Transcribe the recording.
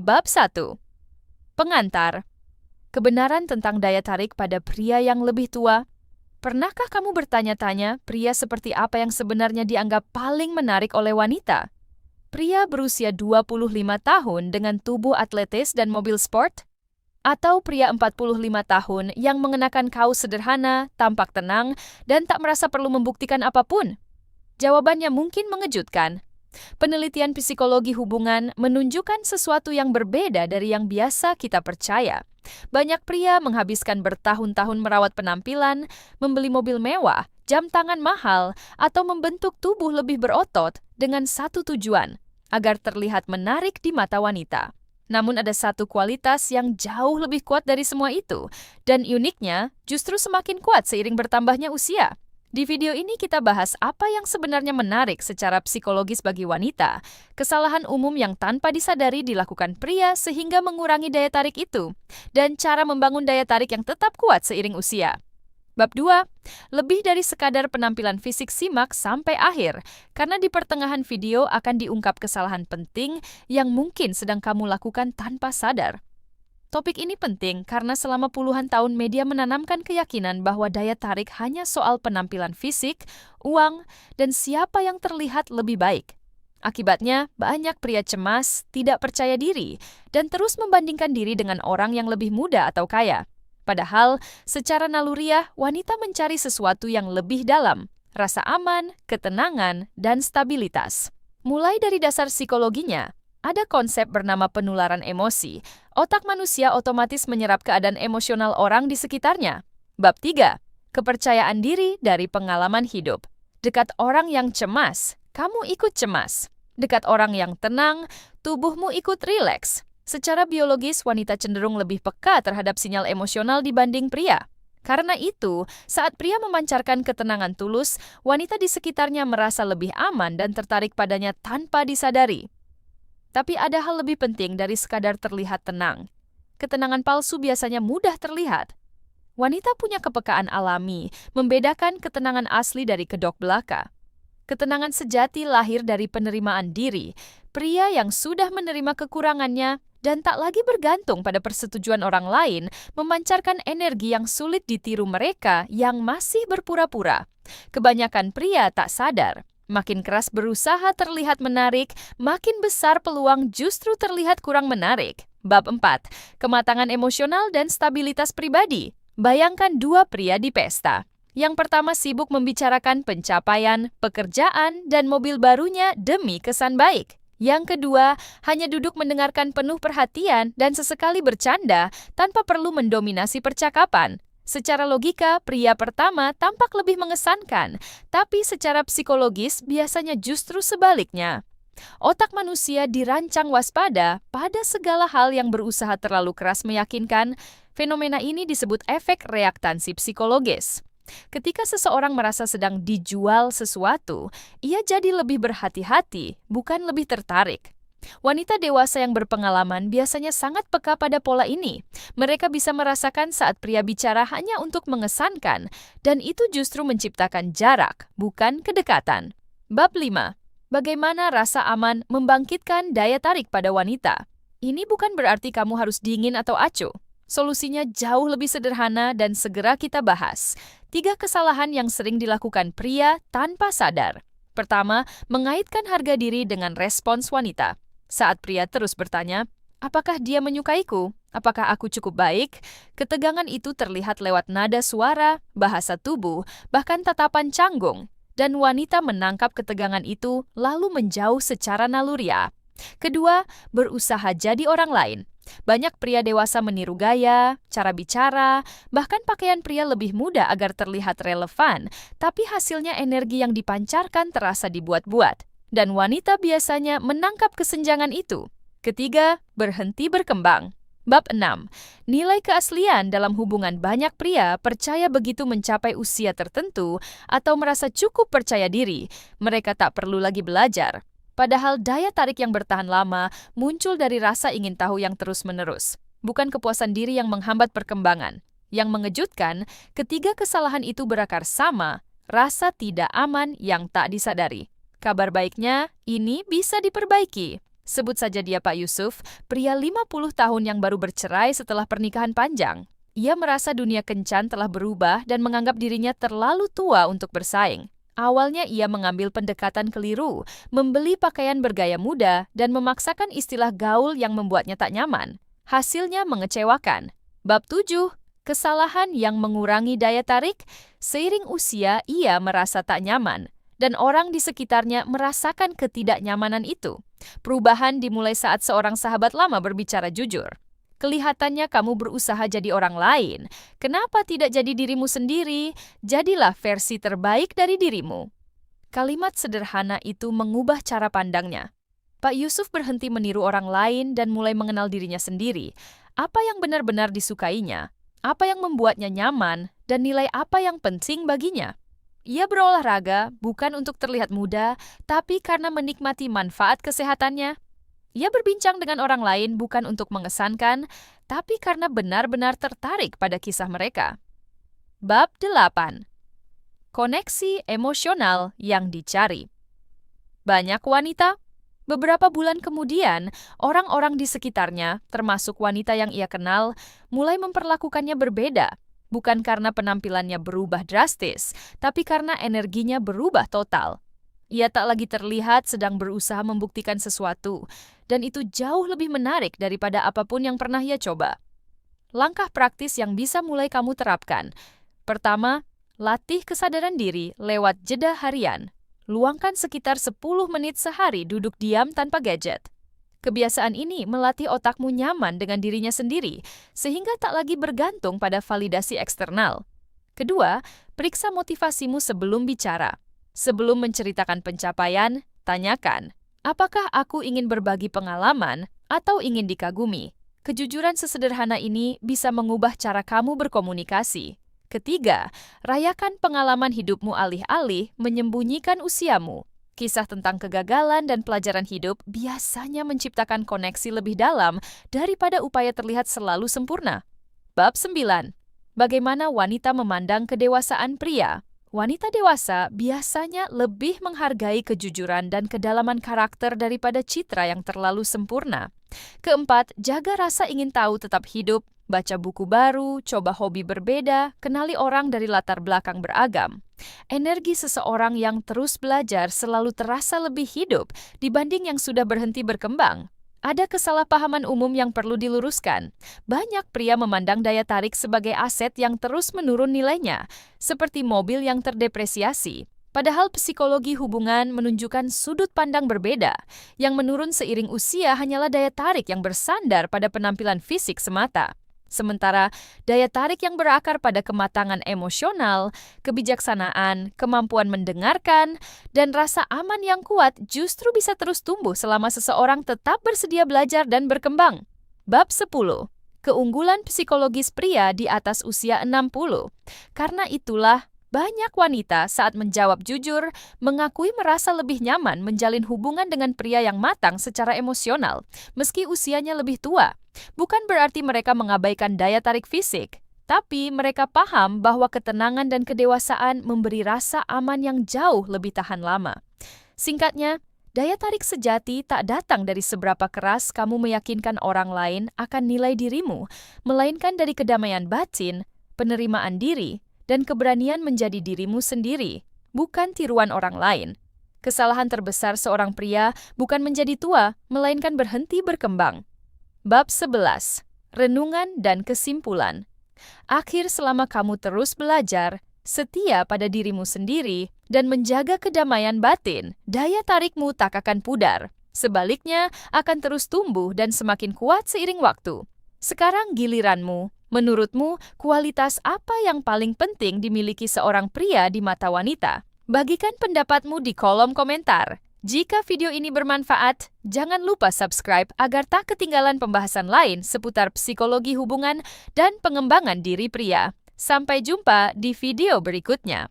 Bab 1. Pengantar. Kebenaran tentang daya tarik pada pria yang lebih tua. Pernahkah kamu bertanya-tanya pria seperti apa yang sebenarnya dianggap paling menarik oleh wanita? Pria berusia 25 tahun dengan tubuh atletis dan mobil sport? Atau pria 45 tahun yang mengenakan kaos sederhana, tampak tenang, dan tak merasa perlu membuktikan apapun? Jawabannya mungkin mengejutkan. Penelitian psikologi hubungan menunjukkan sesuatu yang berbeda dari yang biasa kita percaya. Banyak pria menghabiskan bertahun-tahun merawat penampilan, membeli mobil mewah, jam tangan mahal, atau membentuk tubuh lebih berotot dengan satu tujuan, agar terlihat menarik di mata wanita. Namun ada satu kualitas yang jauh lebih kuat dari semua itu, dan uniknya justru semakin kuat seiring bertambahnya usia. Di video ini kita bahas apa yang sebenarnya menarik secara psikologis bagi wanita, kesalahan umum yang tanpa disadari dilakukan pria sehingga mengurangi daya tarik itu, dan cara membangun daya tarik yang tetap kuat seiring usia. Bab 2. Lebih dari sekadar penampilan fisik, simak sampai akhir, karena di pertengahan video akan diungkap kesalahan penting yang mungkin sedang kamu lakukan tanpa sadar. Topik ini penting karena selama puluhan tahun media menanamkan keyakinan bahwa daya tarik hanya soal penampilan fisik, uang, dan siapa yang terlihat lebih baik. Akibatnya, banyak pria cemas, tidak percaya diri, dan terus membandingkan diri dengan orang yang lebih muda atau kaya. Padahal, secara naluriah, wanita mencari sesuatu yang lebih dalam, rasa aman, ketenangan, dan stabilitas. Mulai dari dasar psikologinya, ada konsep bernama penularan emosi. Otak manusia otomatis menyerap keadaan emosional orang di sekitarnya. Bab 3. Kepercayaan diri dari pengalaman hidup. Dekat orang yang cemas, kamu ikut cemas. Dekat orang yang tenang, tubuhmu ikut rileks. Secara biologis, wanita cenderung lebih peka terhadap sinyal emosional dibanding pria. Karena itu, saat pria memancarkan ketenangan tulus, wanita di sekitarnya merasa lebih aman dan tertarik padanya tanpa disadari. Tapi ada hal lebih penting dari sekadar terlihat tenang. Ketenangan palsu biasanya mudah terlihat. Wanita punya kepekaan alami, membedakan ketenangan asli dari kedok belaka. Ketenangan sejati lahir dari penerimaan diri, pria yang sudah menerima kekurangannya dan tak lagi bergantung pada persetujuan orang lain, memancarkan energi yang sulit ditiru mereka yang masih berpura-pura. Kebanyakan pria tak sadar. Makin keras berusaha terlihat menarik, makin besar peluang justru terlihat kurang menarik. Bab 4. Kematangan emosional dan stabilitas pribadi. Bayangkan dua pria di pesta. Yang pertama sibuk membicarakan pencapaian, pekerjaan, dan mobil barunya demi kesan baik. Yang kedua, hanya duduk mendengarkan penuh perhatian dan sesekali bercanda tanpa perlu mendominasi percakapan. Secara logika, pria pertama tampak lebih mengesankan, tapi secara psikologis biasanya justru sebaliknya. Otak manusia dirancang waspada pada segala hal yang berusaha terlalu keras meyakinkan. Fenomena ini disebut efek reaktansi psikologis. Ketika seseorang merasa sedang dijual sesuatu, ia jadi lebih berhati-hati, bukan lebih tertarik. Wanita dewasa yang berpengalaman biasanya sangat peka pada pola ini. Mereka bisa merasakan saat pria bicara hanya untuk mengesankan, dan itu justru menciptakan jarak, bukan kedekatan. Bab 5. Bagaimana rasa aman membangkitkan daya tarik pada wanita? Ini bukan berarti kamu harus dingin atau acuh. Solusinya jauh lebih sederhana dan segera kita bahas. 3 kesalahan yang sering dilakukan pria tanpa sadar. Pertama, mengaitkan harga diri dengan respons wanita. Saat pria terus bertanya, apakah dia menyukaiku? Apakah aku cukup baik? Ketegangan itu terlihat lewat nada suara, bahasa tubuh, bahkan tatapan canggung. Dan wanita menangkap ketegangan itu lalu menjauh secara naluriah. Kedua, berusaha jadi orang lain. Banyak pria dewasa meniru gaya, cara bicara, bahkan pakaian pria lebih muda agar terlihat relevan, tapi hasilnya energi yang dipancarkan terasa dibuat-buat. Dan wanita biasanya menangkap kesenjangan itu. Ketiga, berhenti berkembang. Bab 6. Nilai keaslian dalam hubungan. Banyak pria percaya begitu mencapai usia tertentu atau merasa cukup percaya diri, mereka tak perlu lagi belajar. Padahal daya tarik yang bertahan lama muncul dari rasa ingin tahu yang terus-menerus, bukan kepuasan diri yang menghambat perkembangan. Yang mengejutkan, ketiga kesalahan itu berakar sama, rasa tidak aman yang tak disadari. Kabar baiknya, ini bisa diperbaiki. Sebut saja dia Pak Yusuf, pria 50 tahun yang baru bercerai setelah pernikahan panjang. Ia merasa dunia kencan telah berubah dan menganggap dirinya terlalu tua untuk bersaing. Awalnya ia mengambil pendekatan keliru, membeli pakaian bergaya muda, dan memaksakan istilah gaul yang membuatnya tak nyaman. Hasilnya mengecewakan. Bab 7. Kesalahan yang mengurangi daya tarik. Seiring usia, ia merasa tak nyaman, dan orang di sekitarnya merasakan ketidaknyamanan itu. Perubahan dimulai saat seorang sahabat lama berbicara jujur. Kelihatannya kamu berusaha jadi orang lain. Kenapa tidak jadi dirimu sendiri? Jadilah versi terbaik dari dirimu. Kalimat sederhana itu mengubah cara pandangnya. Pak Yusuf berhenti meniru orang lain dan mulai mengenal dirinya sendiri. Apa yang benar-benar disukainya? Apa yang membuatnya nyaman? Dan nilai apa yang penting baginya? Ia berolahraga bukan untuk terlihat muda, tapi karena menikmati manfaat kesehatannya. Ia berbincang dengan orang lain bukan untuk mengesankan, tapi karena benar-benar tertarik pada kisah mereka. Bab 8. Koneksi emosional yang dicari. Banyak wanita. Beberapa bulan kemudian, orang-orang di sekitarnya, termasuk wanita yang ia kenal, mulai memperlakukannya berbeda. Bukan karena penampilannya berubah drastis, tapi karena energinya berubah total. Ia tak lagi terlihat sedang berusaha membuktikan sesuatu, dan itu jauh lebih menarik daripada apapun yang pernah ia coba. Langkah praktis yang bisa mulai kamu terapkan. Pertama, latih kesadaran diri lewat jeda harian. Luangkan sekitar 10 menit sehari duduk diam tanpa gadget. Kebiasaan ini melatih otakmu nyaman dengan dirinya sendiri, sehingga tak lagi bergantung pada validasi eksternal. Kedua, periksa motivasimu sebelum bicara. Sebelum menceritakan pencapaian, tanyakan, apakah aku ingin berbagi pengalaman atau ingin dikagumi? Kejujuran sesederhana ini bisa mengubah cara kamu berkomunikasi. Ketiga, rayakan pengalaman hidupmu alih-alih menyembunyikan usiamu. Kisah tentang kegagalan dan pelajaran hidup biasanya menciptakan koneksi lebih dalam daripada upaya terlihat selalu sempurna. Bab 9. Bagaimana wanita memandang kedewasaan pria? Wanita dewasa biasanya lebih menghargai kejujuran dan kedalaman karakter daripada citra yang terlalu sempurna. Keempat, jaga rasa ingin tahu tetap hidup. Baca buku baru, coba hobi berbeda, kenali orang dari latar belakang beragam. Energi seseorang yang terus belajar selalu terasa lebih hidup dibanding yang sudah berhenti berkembang. Ada kesalahpahaman umum yang perlu diluruskan. Banyak pria memandang daya tarik sebagai aset yang terus menurun nilainya, seperti mobil yang terdepresiasi. Padahal psikologi hubungan menunjukkan sudut pandang berbeda. Yang menurun seiring usia hanyalah daya tarik yang bersandar pada penampilan fisik semata. Sementara daya tarik yang berakar pada kematangan emosional, kebijaksanaan, kemampuan mendengarkan, dan rasa aman yang kuat justru bisa terus tumbuh selama seseorang tetap bersedia belajar dan berkembang. Bab 10. Keunggulan psikologis pria di atas usia 60. Karena itulah, banyak wanita saat menjawab jujur mengakui merasa lebih nyaman menjalin hubungan dengan pria yang matang secara emosional, meski usianya lebih tua. Bukan berarti mereka mengabaikan daya tarik fisik, tapi mereka paham bahwa ketenangan dan kedewasaan memberi rasa aman yang jauh lebih tahan lama. Singkatnya, daya tarik sejati tak datang dari seberapa keras kamu meyakinkan orang lain akan nilai dirimu, melainkan dari kedamaian batin, penerimaan diri, dan keberanian menjadi dirimu sendiri, bukan tiruan orang lain. Kesalahan terbesar seorang pria bukan menjadi tua, melainkan berhenti berkembang. Bab 11. Renungan dan kesimpulan. Akhir selama kamu terus belajar, setia pada dirimu sendiri, dan menjaga kedamaian batin, daya tarikmu tak akan pudar. Sebaliknya, akan terus tumbuh dan semakin kuat seiring waktu. Sekarang giliranmu. Menurutmu, kualitas apa yang paling penting dimiliki seorang pria di mata wanita? Bagikan pendapatmu di kolom komentar. Jika video ini bermanfaat, jangan lupa subscribe agar tak ketinggalan pembahasan lain seputar psikologi hubungan dan pengembangan diri pria. Sampai jumpa di video berikutnya.